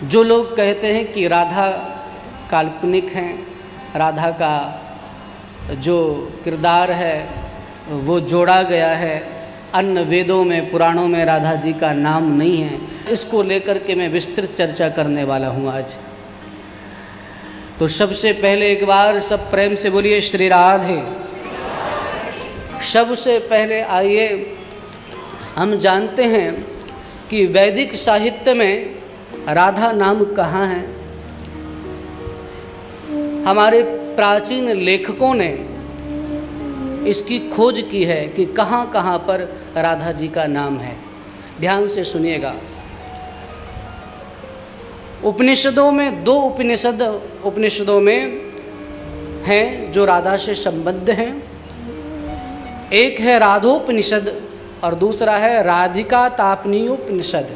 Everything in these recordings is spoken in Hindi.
जो लोग कहते हैं कि राधा काल्पनिक हैं, राधा का जो किरदार है वो जोड़ा गया है, अन्य वेदों में पुराणों में राधा जी का नाम नहीं है, इसको लेकर के मैं विस्तृत चर्चा करने वाला हूँ आज। तो सबसे पहले एक बार सब प्रेम से बोलिए श्री राधे। सबसे पहले आइए हम जानते हैं कि वैदिक साहित्य में राधा नाम कहाँ है। हमारे प्राचीन लेखकों ने इसकी खोज की है कि कहाँ कहाँ पर राधा जी का नाम है। ध्यान से सुनिएगा। उपनिषदों में दो उपनिषदों में हैं जो राधा से संबद्ध हैं। एक है राधोपनिषद और दूसरा है राधिका तापनीयोपनिषद।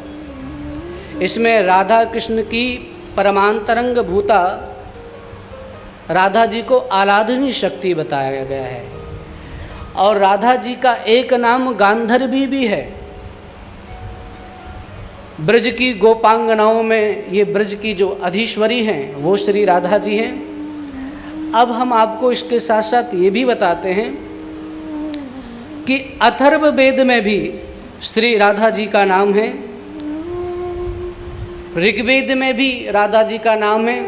इसमें राधा कृष्ण की परमांतरंग भूता राधा जी को आराधनीय शक्ति बताया गया है। और राधा जी का एक नाम गांधर्वी भी है। ब्रज की गोपांगनाओं में ये ब्रज की जो अधीश्वरी हैं वो श्री राधा जी हैं। अब हम आपको इसके साथ साथ ये भी बताते हैं कि अथर्व वेद में भी श्री राधा जी का नाम है, ऋग्वेद में भी राधा जी का नाम है।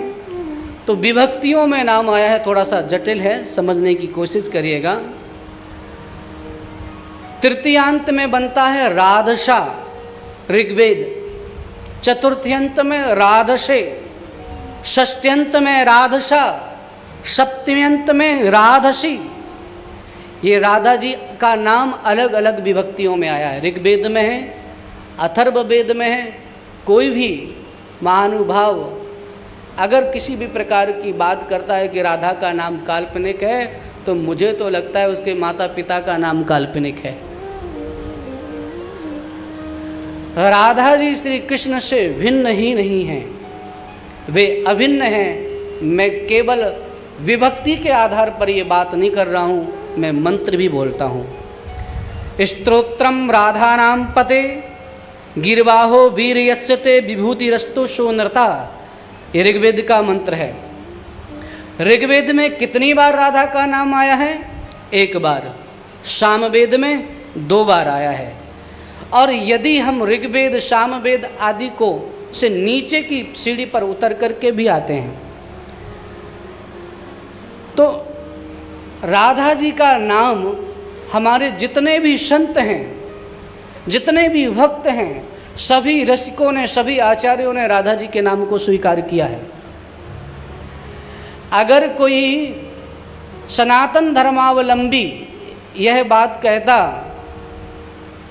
तो विभक्तियों में नाम आया है, थोड़ा सा जटिल है, समझने की कोशिश करिएगा। तृतीयांत में बनता है राधशा ऋग्वेद, चतुर्थ्यंत में राधशे, षष्ट्यंत में राधशा, सप्तम्यंत में राधशी। ये राधा जी का नाम अलग अलग विभक्तियों में आया है। ऋग्वेद में है, अथर्व वेद में है। कोई भी महानुभाव अगर किसी भी प्रकार की बात करता है कि राधा का नाम काल्पनिक है, तो मुझे तो लगता है उसके माता पिता का नाम काल्पनिक है। राधा जी श्री कृष्ण से भिन्न ही नहीं हैं, वे अभिन्न हैं। मैं केवल विभक्ति के आधार पर ये बात नहीं कर रहा हूँ, मैं मंत्र भी बोलता हूँ। स्तोत्रम राधा नाम पते गिरवाहो वीर यस्यते विभूतिरस्तु सोनरता। ये ऋग्वेद का मंत्र है। ऋग्वेद में कितनी बार राधा का नाम आया है? एक बार। सामवेद में 2 बार आया है। और यदि हम ऋग्वेद सामवेद आदि को से नीचे की सीढ़ी पर उतर करके भी आते हैं तो राधा जी का नाम हमारे जितने भी संत हैं, जितने भी भक्त हैं, सभी रसिकों ने, सभी आचार्यों ने राधा जी के नाम को स्वीकार किया है। अगर कोई सनातन धर्मावलंबी यह बात कहता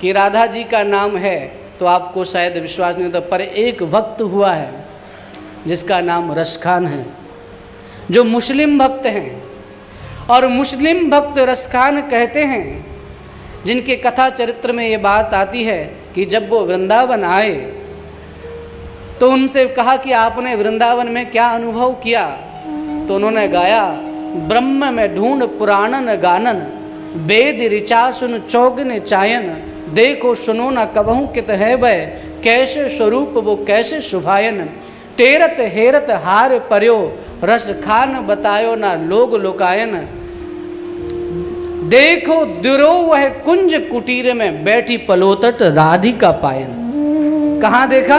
कि राधा जी का नाम है तो आपको शायद विश्वास नहीं होता। पर एक भक्त हुआ है जिसका नाम रसखान है, जो मुस्लिम भक्त हैं। और मुस्लिम भक्त रसखान कहते हैं, जिनके कथा चरित्र में ये बात आती है कि जब वो वृंदावन आए तो उनसे कहा कि आपने वृंदावन में क्या अनुभव किया। तो उन्होंने गाया, ब्रह्म में ढूंढ पुराणन गानन, वेद ऋचा सुन चौगन चायन, देखो सुनो न कबहू कित है वह, कैसे स्वरूप वो कैसे शुभायन, टेरत हेरत हार पर्यो, रस खान बतायो ना लोग लोकायन, देखो दुरो वह कुंज कुटीर में बैठी पलोतट राधिका पायन। कहाँ देखा?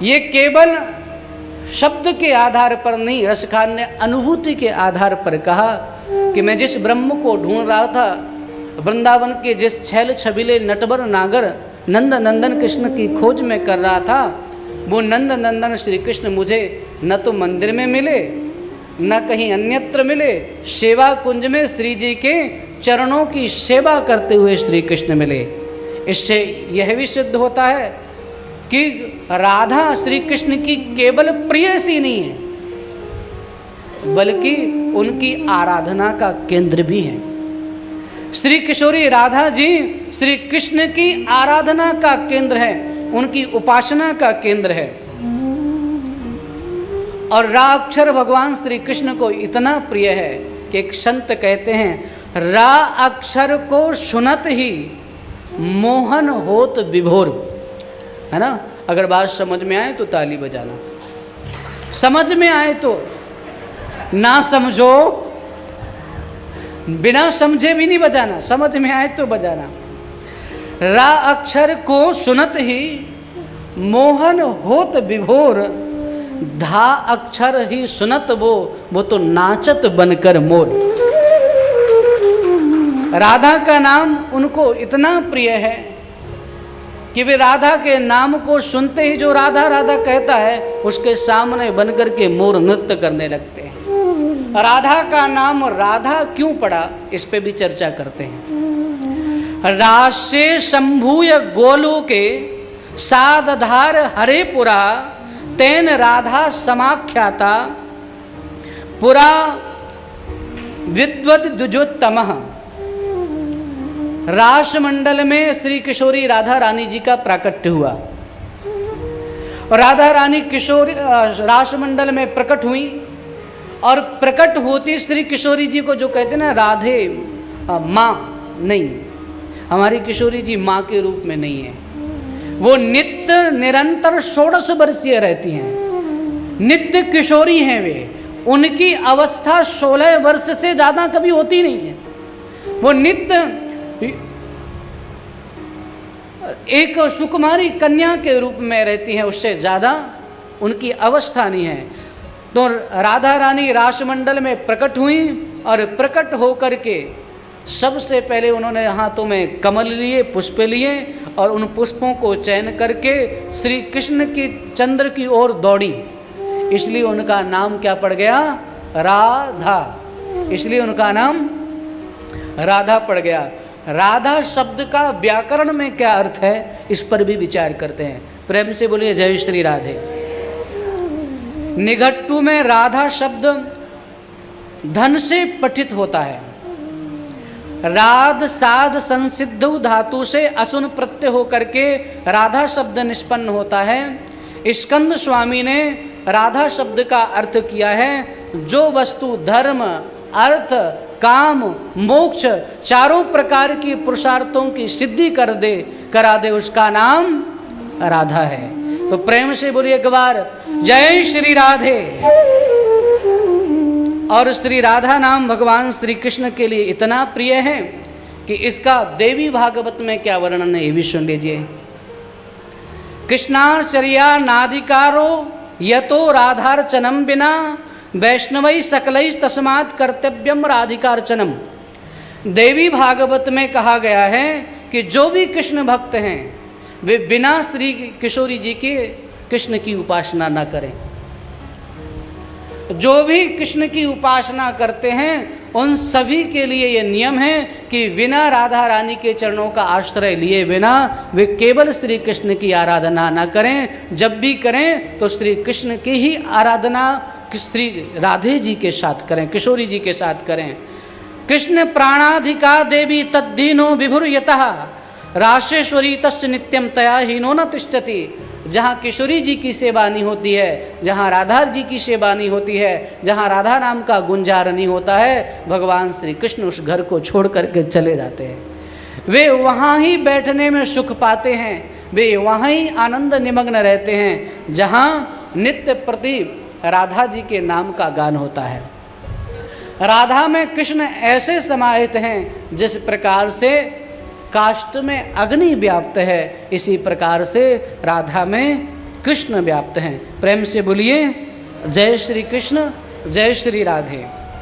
ये केवल शब्द के आधार पर नहीं, रसखान ने अनुभूति के आधार पर कहा कि मैं जिस ब्रह्म को ढूंढ रहा था, वृंदावन के जिस छैल छबीले नटवर नागर नंद नंदन कृष्ण की खोज में कर रहा था, वो नंद नंदन श्री कृष्ण मुझे न तो मंदिर में मिले न कहीं अन्यत्र मिले, सेवा कुंज में श्री जी के चरणों की सेवा करते हुए श्री कृष्ण मिले। इससे यह भी सिद्ध होता है कि राधा श्री कृष्ण की केवल प्रेयसी नहीं है, बल्कि उनकी आराधना का केंद्र भी है। श्री किशोरी राधा जी श्री कृष्ण की आराधना का केंद्र है, उनकी उपासना का केंद्र है। और रा अक्षर भगवान श्री कृष्ण को इतना प्रिय है कि एक संत कहते हैं, रा अक्षर को सुनत ही मोहन होत विभोर, है ना। अगर बात समझ में आए तो ताली बजाना, समझ में आए तो, ना समझो बिना समझे भी नहीं बजाना, समझ में आए तो बजाना। रा अक्षर को सुनत ही मोहन होत विभोर, धा अक्षर ही सुनत वो तो नाचत बनकर मोर। राधा का नाम उनको इतना प्रिय है कि वे राधा के नाम को सुनते ही जो राधा राधा कहता है उसके सामने बनकर के मोर नृत्य करने लगते हैं। राधा का नाम राधा क्यों पड़ा, इस पे भी चर्चा करते हैं। राशे शंभूय गोलू के साधधार हरेपुरा, तेन राधा समाख्याता पुरा विद्वत द्विजोत्तमः। रासमंडल में श्री किशोरी राधा रानी जी का प्राकट्य हुआ और राधा रानी किशोरी रासमंडल में प्रकट हुई और प्रकट होती श्री किशोरी जी को जो कहते हैं ना राधे माँ, नहीं, हमारी किशोरी जी माँ के रूप में नहीं है। वो नित्य निरंतर 16 वर्षीय रहती हैं, नित्य किशोरी हैं वे। उनकी अवस्था 16 वर्ष से ज़्यादा कभी होती नहीं है। वो नित्य एक सुकुमारी कन्या के रूप में रहती हैं, उससे ज़्यादा उनकी अवस्था नहीं है। तो राधा रानी रासमंडल में प्रकट हुई और प्रकट होकर के सबसे पहले उन्होंने हाथों में कमल लिए, पुष्प लिए और उन पुष्पों को चयन करके श्री कृष्ण की चंद्र की ओर दौड़ी। इसलिए उनका नाम क्या पड़ गया, राधा। इसलिए उनका नाम राधा पड़ गया। राधा शब्द का व्याकरण में क्या अर्थ है, इस पर भी विचार करते हैं। प्रेम से बोलिए जय श्री राधे। निघट्टू में राधा शब्द धन से पठित होता है। राध साध संसिद्ध धातु से असुन प्रत्यय होकर के राधा शब्द निष्पन्न होता है। स्कंद स्वामी ने राधा शब्द का अर्थ किया है जो वस्तु धर्म, अर्थ, काम, मोक्ष चारों प्रकार की पुरुषार्थों की सिद्धि करा दे उसका नाम राधा है। तो प्रेम से बोलिए एक बार जय श्री राधे। और श्री राधा नाम भगवान श्री कृष्ण के लिए इतना प्रिय है कि इसका देवी भागवत में क्या वर्णन है ये भी सुन लीजिए। कृष्णाचर्या नादिकारो यतो राधार्चनम बिना, वैष्णवै सकलै तस्मात् कर्तव्यम राधिकार्चनम। देवी भागवत में कहा गया है कि जो भी कृष्ण भक्त हैं वे बिना श्री किशोरी जी के कृष्ण की उपासना न करें। जो भी कृष्ण की उपासना करते हैं उन सभी के लिए ये नियम है कि बिना राधा रानी के चरणों का आश्रय लिए बिना वे केवल श्री कृष्ण की आराधना ना करें। जब भी करें तो श्री कृष्ण की ही आराधना श्री राधे जी के साथ करें, किशोरी जी के साथ करें। कृष्ण प्राणाधिका देवी तद्दीनो विभुर्यतः, राशेश्वरी तस्य नित्यम तया हीनो न तिष्ठति। जहाँ किशोरी जी की सेवा नहीं होती है, जहाँ राधा जी की सेवा नहीं होती है, जहाँ राधा नाम का गुंजार नहीं होता है, भगवान श्री कृष्ण उस घर को छोड़ करके चले जाते हैं। वे वहाँ ही बैठने में सुख पाते हैं, वे वहाँ ही आनंद निमग्न रहते हैं जहाँ नित्य प्रति राधा जी के नाम का गान होता है। राधा में कृष्ण ऐसे समाहित हैं जिस प्रकार से काष्ठ में अग्नि व्याप्त है, इसी प्रकार से राधा में कृष्ण व्याप्त हैं। प्रेम से बोलिए जय श्री कृष्ण, जय श्री राधे।